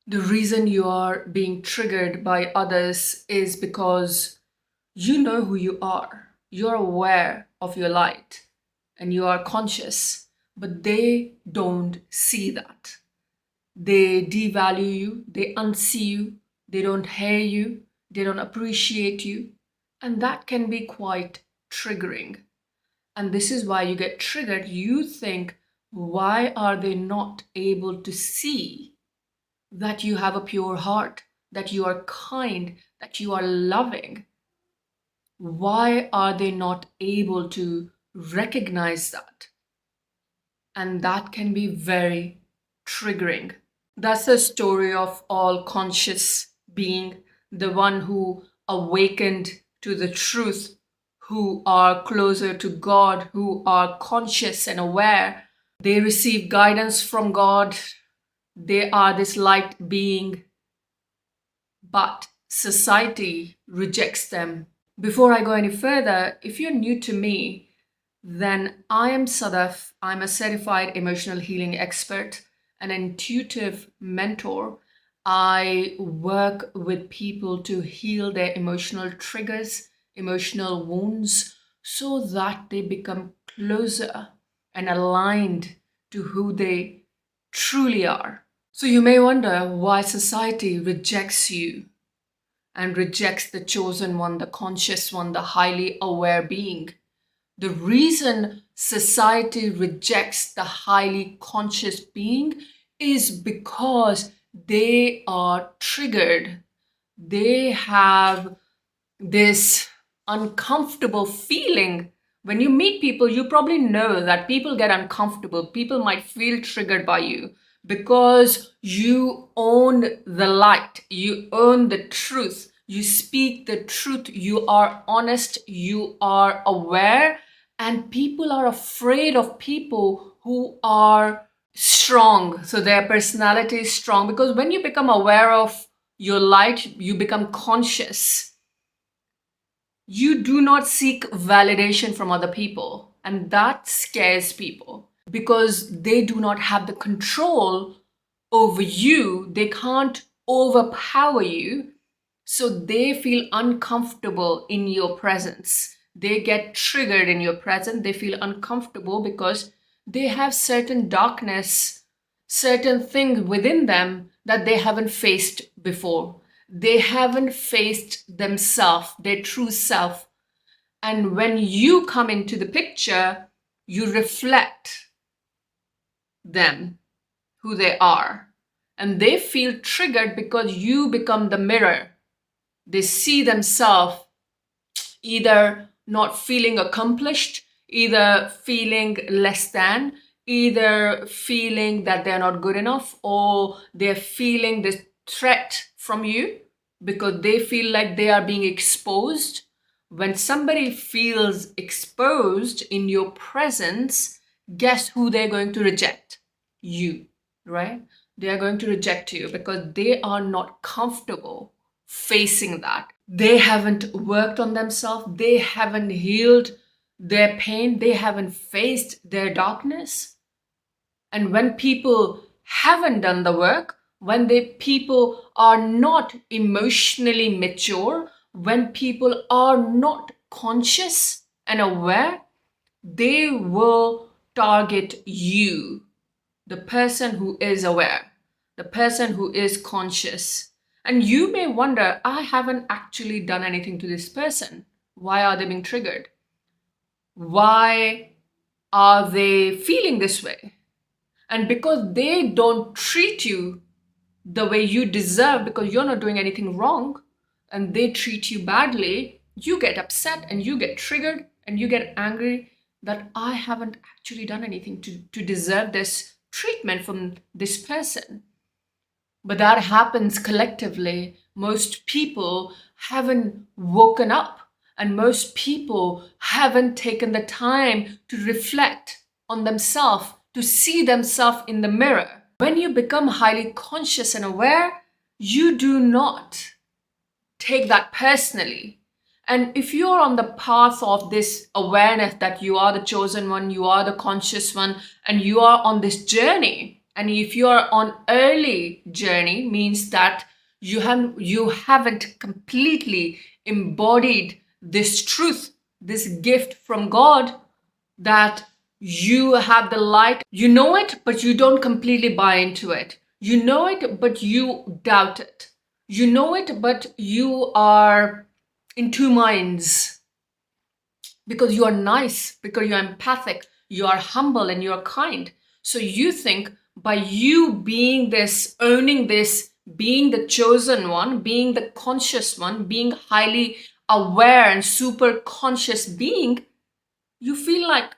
The reason you are being triggered by others is because you know who you are. You're aware of your light and you are conscious, but they don't see that. They devalue you, they unsee you, they don't hear you, they don't appreciate you. And that can be quite triggering. And this is why you get triggered. You think, why are they not able to see that you have a pure heart, that you are kind, that you are loving? Why are they not able to recognize that? And that can be very triggering. That's the story of all conscious being, the one who awakened to the truth, who are closer to God, who are conscious and aware. They receive guidance from God. They are this light being, but society rejects them. Before I go any further, if you're new to me, then I am Sadaf. I'm a certified emotional healing expert, an intuitive mentor. I work with people to heal their emotional triggers, emotional wounds, so that they become closer and aligned to who they truly are. So you may wonder why society rejects you and rejects the chosen one, the conscious one, the highly aware being. The reason society rejects the highly conscious being is because they are triggered. They have this uncomfortable feeling. When you meet people, you probably know that people get uncomfortable. People might feel triggered by you because you own the light, you own the truth, you speak the truth, you are honest, you are aware, and people are afraid of people who are strong. So their personality is strong, because when you become aware of your light, you become conscious. You do not seek validation from other people, and that scares people because they do not have the control over you. They can't overpower you, so they feel uncomfortable in your presence. They get triggered in your presence. They feel uncomfortable because they have certain darkness, certain things within them that they haven't faced before. They haven't faced themselves, their true self. And when you come into the picture, you reflect them, who they are. And they feel triggered because you become the mirror. They see themselves either not feeling accomplished, either feeling less than, either feeling that they're not good enough, or they're feeling this threat from you because they feel like they are being exposed. When somebody feels exposed in your presence, guess who they're going to reject? You, right? They are going to reject you because they are not comfortable facing that. They haven't worked on themselves. They haven't healed their pain. They haven't faced their darkness. And when people haven't done the work, when people are not emotionally mature, when people are not conscious and aware, they will target you, the person who is aware, the person who is conscious. And you may wonder, I haven't actually done anything to this person. Why are they being triggered? Why are they feeling this way? And because they don't treat you the way you deserve, because you're not doing anything wrong, and they treat you badly, you get upset and you get triggered and you get angry that I haven't actually done anything to deserve this treatment from this person. But that happens collectively. Most people haven't woken up, and most people haven't taken the time to reflect on themselves, to see themselves in the mirror. When you become highly conscious and aware, you do not take that personally. And if you're on the path of this awareness that you are the chosen one, you are the conscious one, and you are on this journey, And if you are on early journey, means that you haven't completely embodied this truth, this gift from God, that you have the light. You know it, but you don't completely buy into it. You know it, but you doubt it. You know it, but you are in two minds, because you are nice, because you're empathic, you are humble, and you're kind. So you think by you being this, owning this, being the chosen one, being the conscious one, being highly aware and super conscious being, you feel like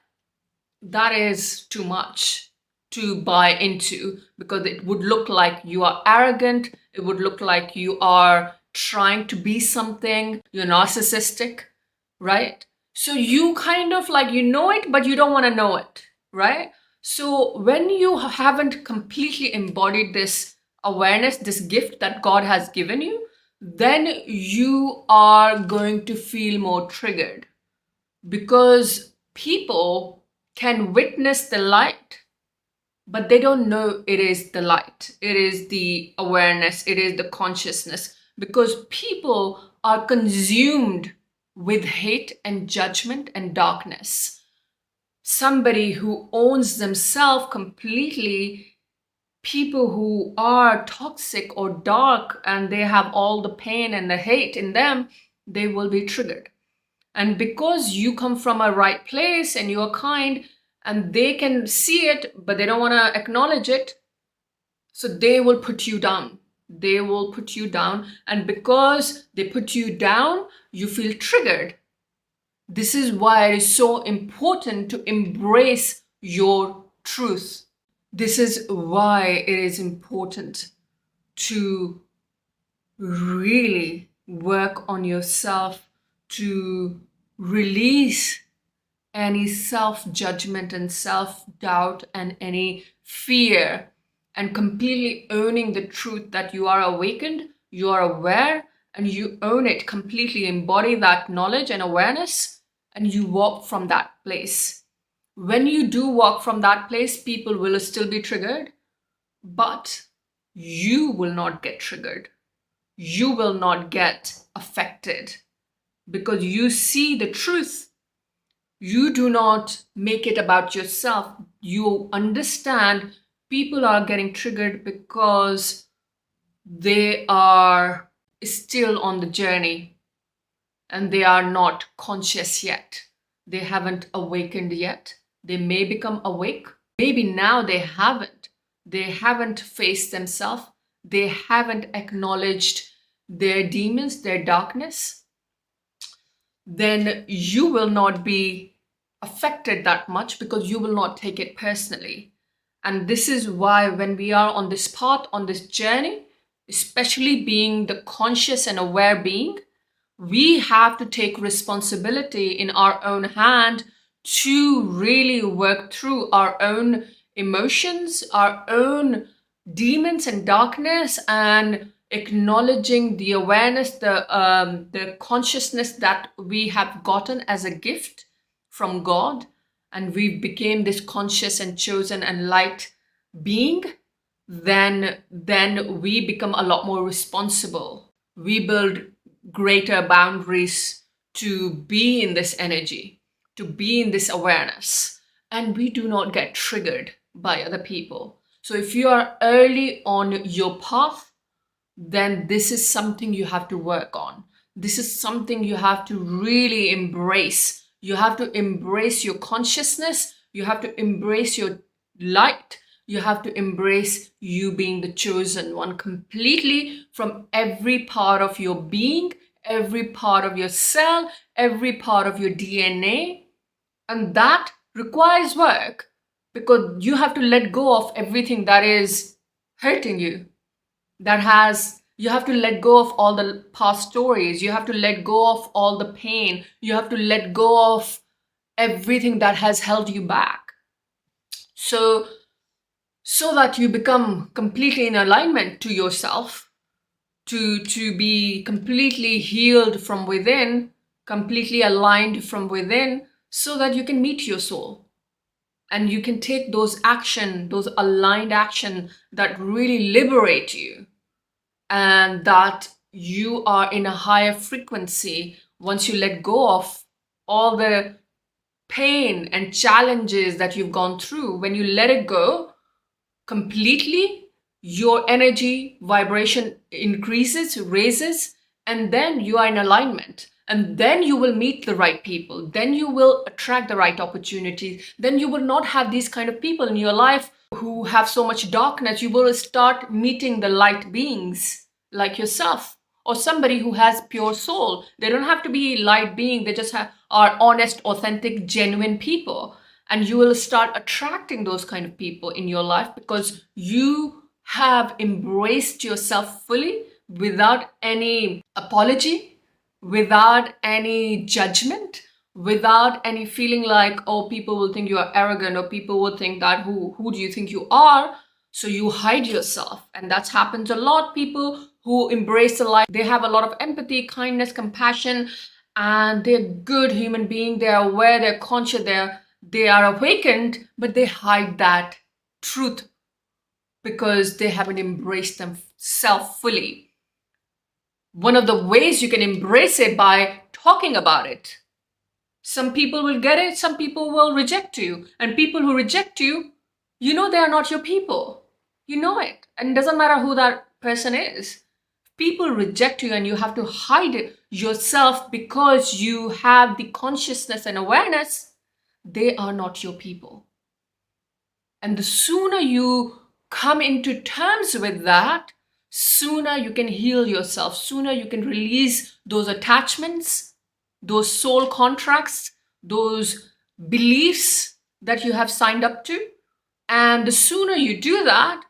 that is too much to buy into, because it would look like you are arrogant, it would look like you are trying to be something, you're narcissistic, right? So you kind of like, you know it, but you don't want to know it, right? So when you haven't completely embodied this awareness, this gift that God has given you, then you are going to feel more triggered, because people can witness the light, but they don't know it is the light, it is the awareness, it is the consciousness, because people are consumed with hate and judgment and darkness. Somebody who owns themselves completely, people who are toxic or dark and they have all the pain and the hate in them, they will be triggered. And because you come from a right place and you're kind, and they can see it, but they don't want to acknowledge it, so they will put you down. They will put you down. And because they put you down, you feel triggered. This is why it is so important to embrace your truth. This is why it is important to really work on yourself, to release any self-judgment and self-doubt and any fear, and completely owning the truth that you are awakened, you are aware, and you own it completely, embody that knowledge and awareness, and you walk from that place. When you do walk from that place, people will still be triggered, but you will not get triggered. You will not get affected, because you see the truth. You do not make it about yourself. You understand people are getting triggered because they are still on the journey and they are not conscious yet. They haven't awakened yet. They may become awake. Maybe now they haven't. They haven't faced themselves. They haven't acknowledged their demons, their darkness. Then you will not be affected that much, because you will not take it personally. And this is why when we are on this path, on this journey, especially being the conscious and aware being, we have to take responsibility in our own hand to really work through our own emotions, our own demons and darkness, and acknowledging the awareness, the consciousness that we have gotten as a gift from God, and we became this conscious and chosen and light being, then we become a lot more responsible. We build greater boundaries to be in this energy, to be in this awareness, and we do not get triggered by other people. So if you are early on your path, then this is something you have to work on. This is something you have to really embrace. You have to embrace your consciousness. You have to embrace your light. You have to embrace you being the chosen one completely, from every part of your being, every part of your cell, every part of your DNA. And that requires work, because you have to let go of everything that is hurting you. You have to let go of all the past stories. You have to let go of all the pain. You have to let go of everything that has held you back. So that you become completely in alignment to yourself, to be completely healed from within, completely aligned from within, so that you can meet your soul. and you can take those action, those aligned action that really liberate you, and that you are in a higher frequency once you let go of all the pain and challenges that you've gone through. When you let it go completely, your energy vibration increases, raises, and then you are in alignment. And then you will meet the right people. Then you will attract the right opportunities. Then you will not have these kind of people in your life who have so much darkness. You will start meeting the light beings like yourself, or somebody who has pure soul. They don't have to be light being. They just are honest, authentic, genuine people. And you will start attracting those kind of people in your life because you have embraced yourself fully without any apology, without any judgment, without any feeling like, oh, people will think you are arrogant, or people will think that who do you think you are? So you hide yourself. And that's happened a lot. People who embrace the light, they have a lot of empathy, kindness, compassion, and they're good human being. They're aware, they're conscious, they are awakened, but they hide that truth because they haven't embraced themselves fully. One of the ways you can embrace it by talking about it. Some people will get it, some people will reject you. And people who reject you, you know they are not your people. You know it. And it doesn't matter who that person is. People reject you and you have to hide yourself because you have the consciousness and awareness. They are not your people. And the sooner you come into terms with that, sooner you can heal yourself, sooner you can release those attachments, those soul contracts, those beliefs that you have signed up to. And the sooner you do that,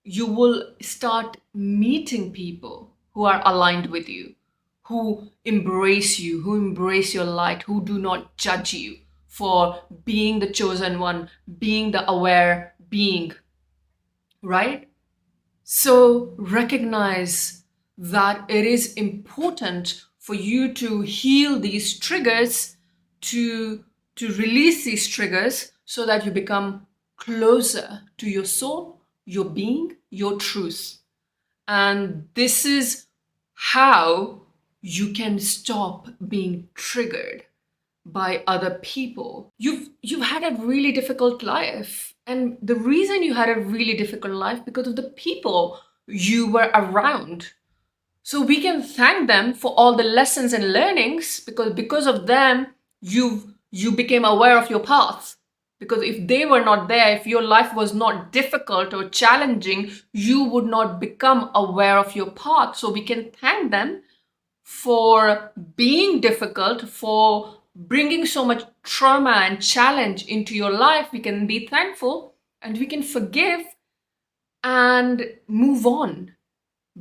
you will start meeting people who are aligned with you, who embrace you, who embrace your light, who do not judge you for being the chosen one, being the aware being, right? So recognize that it is important for you to heal these triggers, to release these triggers so that you become closer to your soul, your being, your truth. And this is how you can stop being triggered by other people. You've had a really difficult life, and the reason you had a really difficult life because of the people you were around. So we can thank them for all the lessons and learnings, because of them you became aware of your path. Because if they were not there, if your life was not difficult or challenging, you would not become aware of your path. So we can thank them for being difficult, for bringing so much trauma and challenge into your life. We can be thankful and we can forgive and move on.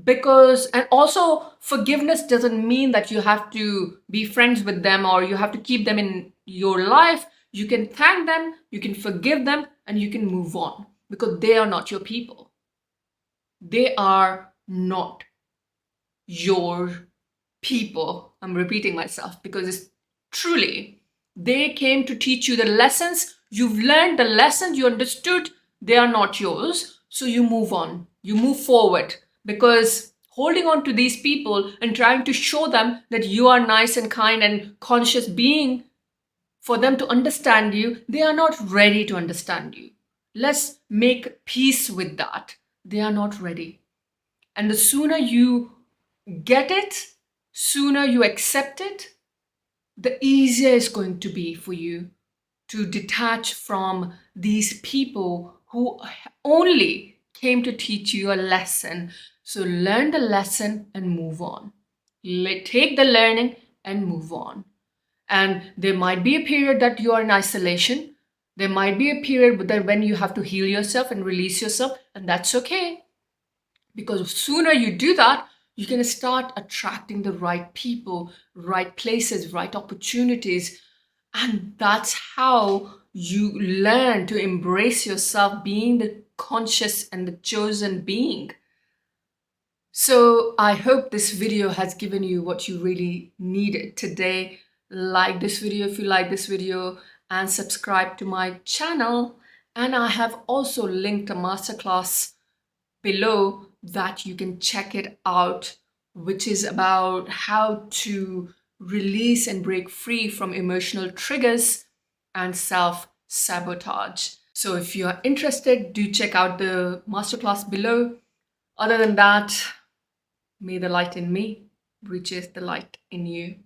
Because, and also, forgiveness doesn't mean that you have to be friends with them or you have to keep them in your life. You can thank them, you can forgive them, and you can move on because they are not your people. They are not your people. I'm repeating myself because it's truly, they came to teach you the lessons. You've learned the lessons, you understood, they are not yours. So you move on, you move forward, because holding on to these people and trying to show them that you are nice and kind and conscious being for them to understand you, they are not ready to understand you. Let's make peace with that. They are not ready. And the sooner you get it, sooner you accept it, the easier it's going to be for you to detach from these people who only came to teach you a lesson. So learn the lesson and move on. Take the learning and move on. And there might be a period that you are in isolation. There might be a period that when you have to heal yourself and release yourself, and that's okay. Because sooner you do that, you can start attracting the right people, right places, right opportunities. And that's how you learn to embrace yourself, being the conscious and the chosen being. So I hope this video has given you what you really needed today. Like this video if you like this video, and subscribe to my channel. And I have also linked a masterclass below that you can check it out, which is about how to release and break free from emotional triggers and self-sabotage. So if you're interested, do check out the masterclass below. Other than that, may the light in me reaches the light in you.